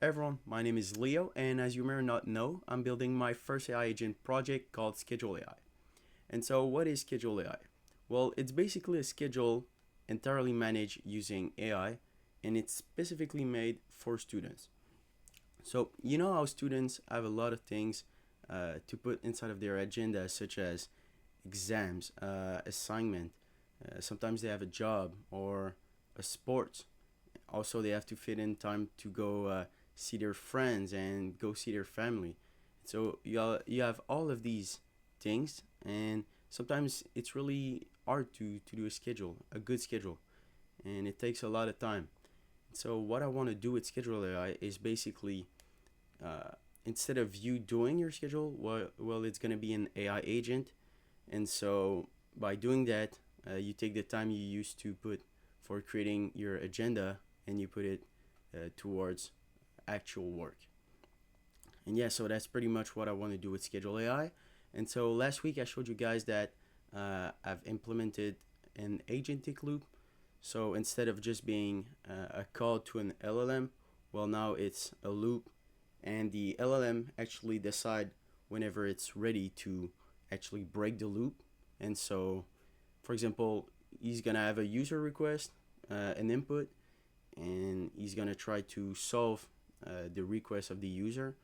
Everyone, my name is Leo, and as you may or not know, I'm building my first AI agent project called Schedule AI. And so, what is Schedule AI? Well, it's basically a schedule entirely managed using AI, and it's specifically made for students. So, you know how students have a lot of things to put inside of their agenda, such as exams, assignment. Sometimes they have a job or a sport. Also, they have to fit in time to go see their friends and go see their family. So you have all of these things, and sometimes it's really hard to do a good schedule, and it takes a lot of time. So what I want to do with Schedule AI is basically uh, instead of you doing your schedule, well, it's gonna be an AI agent, and so by doing that, you take the time you used to put for creating your agenda and you put it towards actual work. And yeah, so that's pretty much what I want to do with Schedule AI. And so last week I showed you guys that I've implemented an agentic loop. So instead of just being a call to an LLM, well, now it's a loop, and the LLM actually decide whenever it's ready to actually break the loop. And so, for example, he's gonna have a user request, an input, and he's gonna try to solve the request of the user.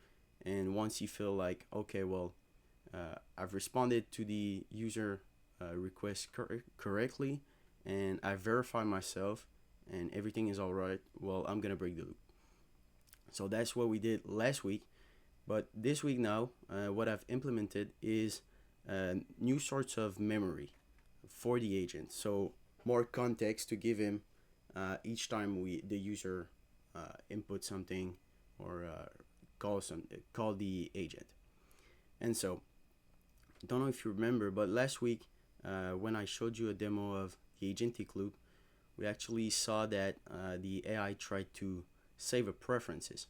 And once you feel like, okay, well, I've responded to the user request correctly, and I verify myself, and everything is all right, well, I'm gonna break the loop. So that's what we did last week. But this week now, what I've implemented is new sorts of memory for the agent. So more context to give him each time the user input something or call the agent. And so don't know if you remember, but last week when I showed you a demo of the agentic loop, we actually saw that the AI tried to save a preferences.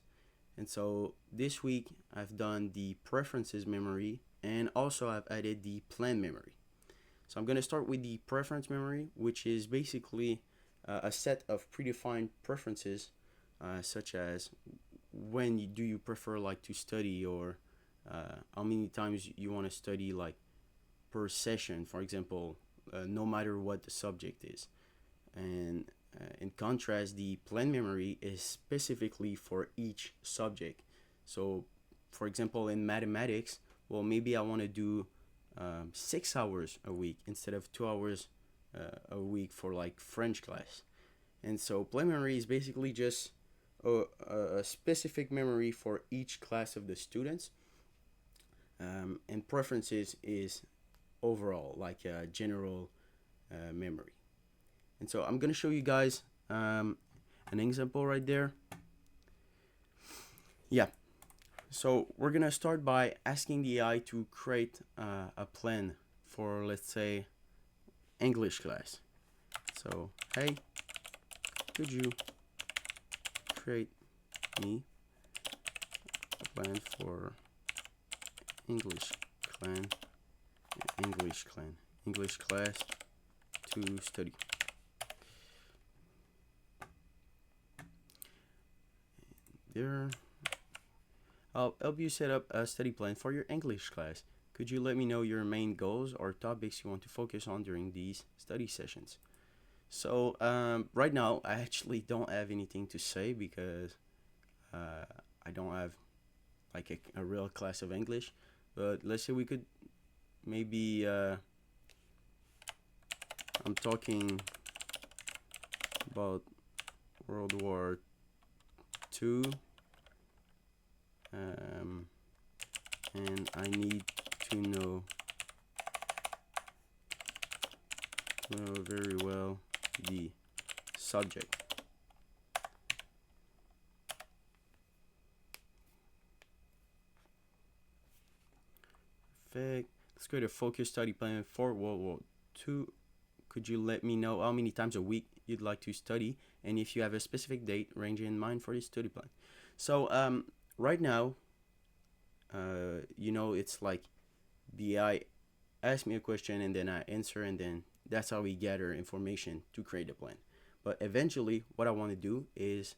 And so this week I've done the preferences memory, and also I've added the plan memory. So I'm going to start with the preference memory, which is basically a set of predefined preferences, such as do you prefer like to study, or how many times you want to study like per session, for example, no matter what the subject is. And in contrast, the plan memory is specifically for each subject. So, for example, in mathematics, well, maybe I want to do 6 hours a week instead of 2 hours a week for like French class. And so, plan memory is basically just a specific memory for each class of the students. And preferences is overall like a general memory. And so I'm gonna show you guys an example right there. Yeah. So we're gonna start by asking the AI to create a plan for, let's say, English class. So hey, could you create me a plan for English clan, English class to study. There, I'll help you set up a study plan for your English class. Could you let me know your main goals or topics you want to focus on during these study sessions? So, right now, I actually don't have anything to say because uh, I don't have like a real class of English. But let's say we could maybe, I'm talking about World War II, um, and I need to know very well the subject. Perfect. Let's go to focus study plan for World War II. Could you let me know how many times a week you'd like to study, and if you have a specific date range in mind for this study plan? So right now, it's like the AI ask me a question and then I answer, and then that's how we gather information to create a plan. But eventually, what I want to do is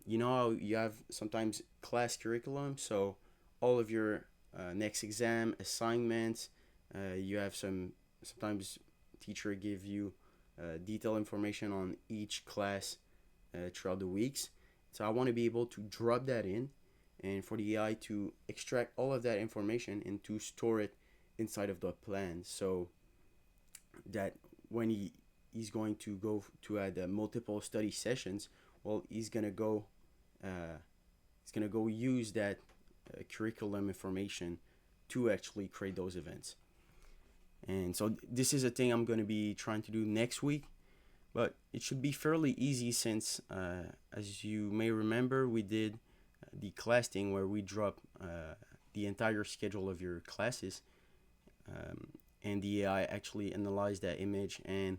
You know how you have sometimes class curriculum, so all of your next exam assignments, you have sometimes teacher give you detailed information on each class throughout the weeks. So I want to be able to drop that in, and for the AI to extract all of that information and to store it inside of the plan, so that when he's going to go to add multiple study sessions, well, uh, he's gonna go use that curriculum information to actually create those events. And so this is a thing I'm gonna be trying to do next week, but it should be fairly easy since, as you may remember, we did the class thing where we drop the entire schedule of your classes, um, and the AI actually analyze that image and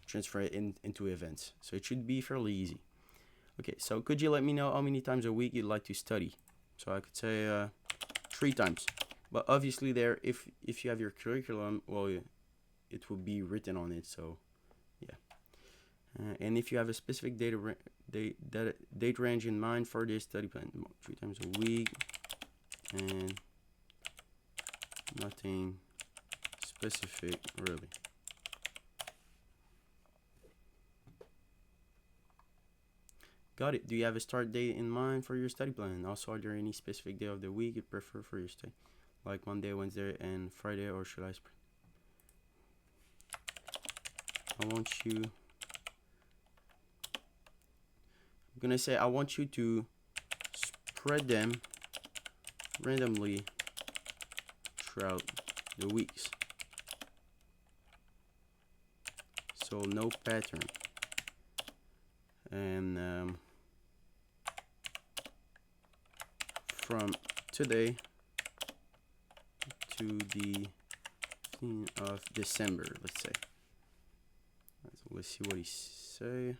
transfer it into events. So it should be fairly easy. Okay, so could you let me know how many times a week you'd like to study? So I could say 3 times. But obviously, there, if you have your curriculum, well, it will be written on it. So yeah, and if you have a specific date range in mind for this study plan, 3 times a week, and nothing specific really. Got it. Do you have a start date in mind for your study plan? Also, are there any specific day of the week you prefer for your study, like Monday, Wednesday, and Friday, or should I spread? I want you. I'm gonna say I want you to spread them randomly throughout the weeks. So no pattern. And from today to the 15th of December, let's say. So let's see what he say.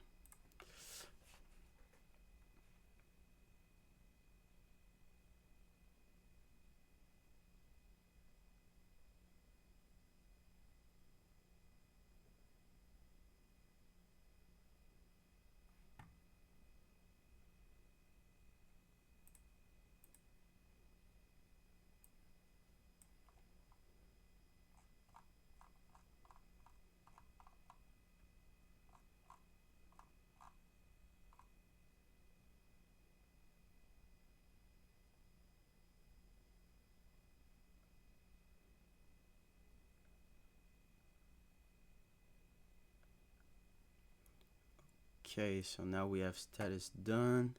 Okay, so now we have status done.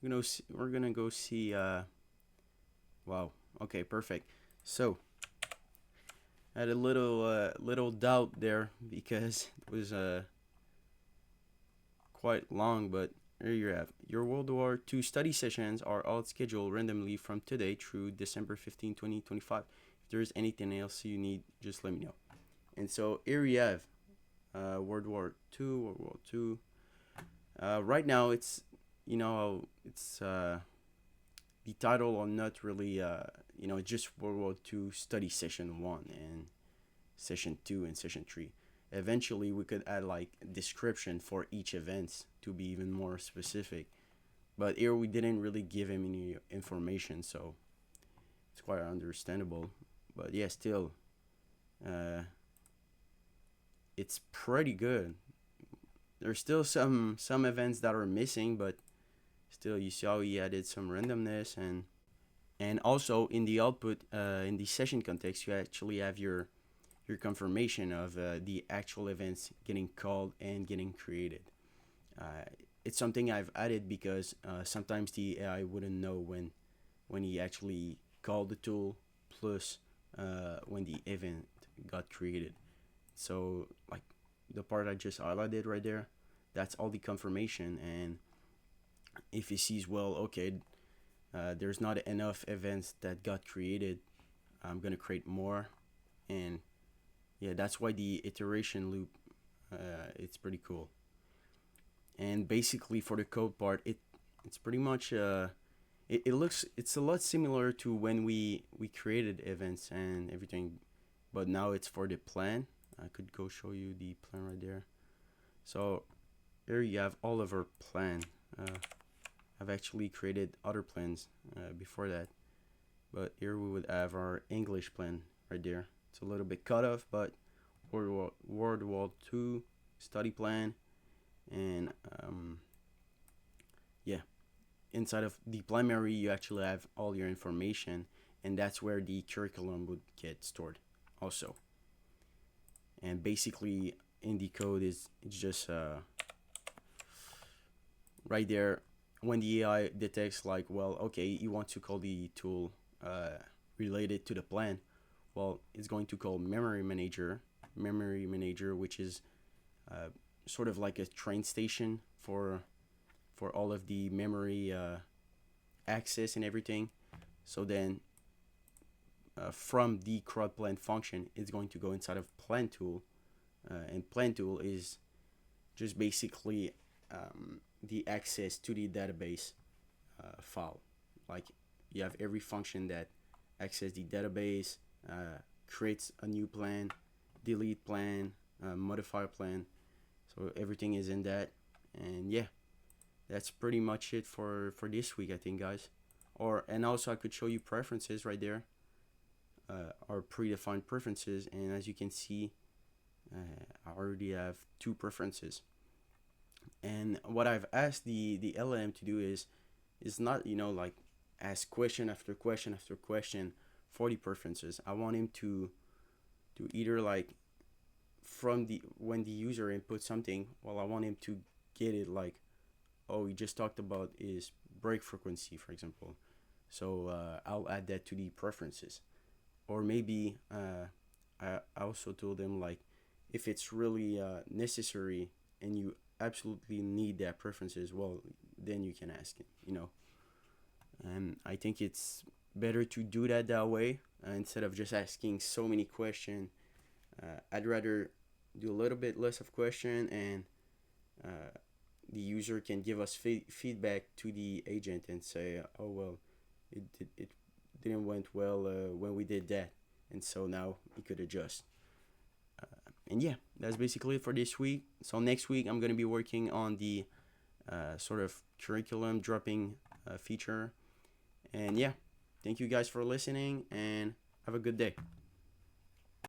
We're gonna go see. Wow. Okay, perfect. So I had a little doubt there because it was quite long, but here you have your World War II study sessions are all scheduled randomly from today through December 15, 2025. If there's anything else you need, just let me know. And so here you have World War II, World War II. Right now, it's the title are not really it's just World War II study session 1 and session 2 and session 3. Eventually, we could add like a description for each event to be even more specific. But here we didn't really give him any information, so it's quite understandable. But yeah, still, uh, it's pretty good. There's still some events that are missing, but still, you see how he added some randomness, and also in the output, in the session context, you actually have your confirmation of the actual events getting called and getting created. Uh, it's something I've added because sometimes the AI wouldn't know when he actually called the tool, plus when the event got created. So like the part I just highlighted right there, that's all the confirmation. And if he sees, well, okay, there's not enough events that got created, I'm gonna create more. And yeah, that's why the iteration loop, it's pretty cool. And basically for the code part, it's pretty much it's a lot similar to when we created events and everything, but now it's for the plan. I could go show you the plan right there. So here you have all of our plan. I've actually created other plans before that, but here we would have our English plan right there. It's a little bit cut off, but World War II study plan, and yeah, inside of the primary you actually have all your information, and that's where the curriculum would get stored also. And basically in the code is it's just right there. When the AI detects like, well, okay, you want to call the tool related to the plan, well, it's going to call memory manager, which is uh, sort of like a train station for all of the memory access and everything. So then from the CRUD plan function, it's going to go inside of plan tool, and plan tool is just basically the access to the database file. Like you have every function that access the database, creates a new plan, delete plan, modify plan. So everything is in that, and yeah, that's pretty much it for this week, I think, guys. Or and also I could show you preferences right there, our predefined preferences, and as you can see, I already have two preferences. And what I've asked the LLM to do is not, like, ask question after question after question for the preferences. I want him to either, like, from the when the user inputs something, well, I want him to get it like, oh, we just talked about is break frequency, for example. So I'll add that to the preferences. Or maybe I also told them, like, if it's really necessary and you absolutely need that preferences, well, then you can ask it. And I think it's better to do that way, instead of just asking so many questions. I'd rather do a little bit less of question, and uh, the user can give us feedback to the agent and say, oh, well, it didn't went well when we did that, and so now it could adjust. And yeah, that's basically it for this week. So next week I'm going to be working on the sort of curriculum dropping feature. And yeah, thank you guys for listening, and have a good day.